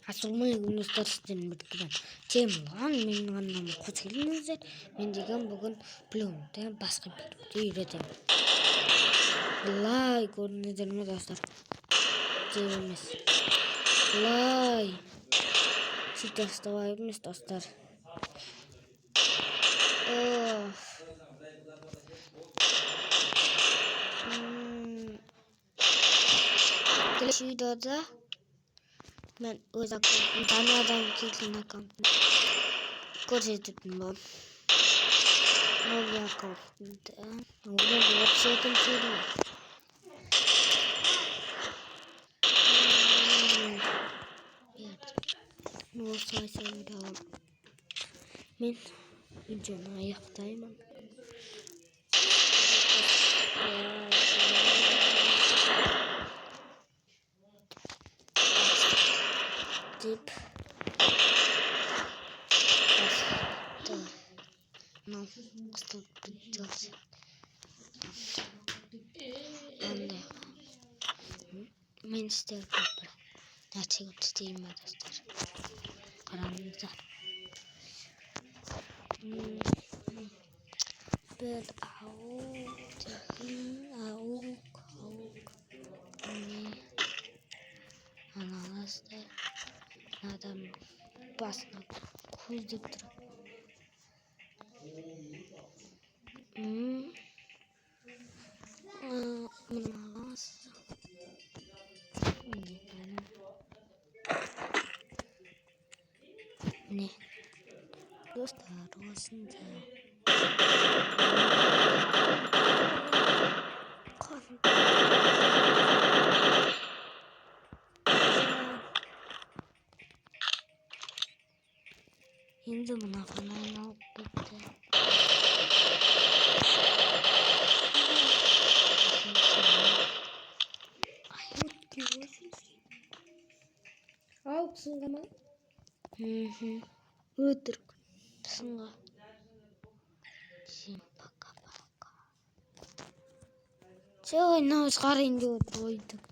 Assalamualaikum достар, сіздермен бірге темірған менің анам қош келдіңіздер. Мен деген бүгін плимотпен басқа беруді үйретемін. Былай көрдіңіздер ме достар? Деп емес. Былай сөйтіп тастабай емес достар. Келесі видеода мен өз аккаунтым, жаңадан келген аккаунтым көрсететін боламын. Новый аккаунтымды. Оны вообще көрсетемін. Осылайша видео. Мен видеоны аяқтаймын. Деп қыстылып кетті. Мен істер бір нәрсе істеймін достар. Қараңыздар. Bir avuk ne analasda adam basına koyduk durup analas ne dostlar olsunca Şimdi buna falan alıp bitti. Al sınga mı? Öldürük. Sınga. Şimdi baka. Çay ne çıkarın diyor doyduk.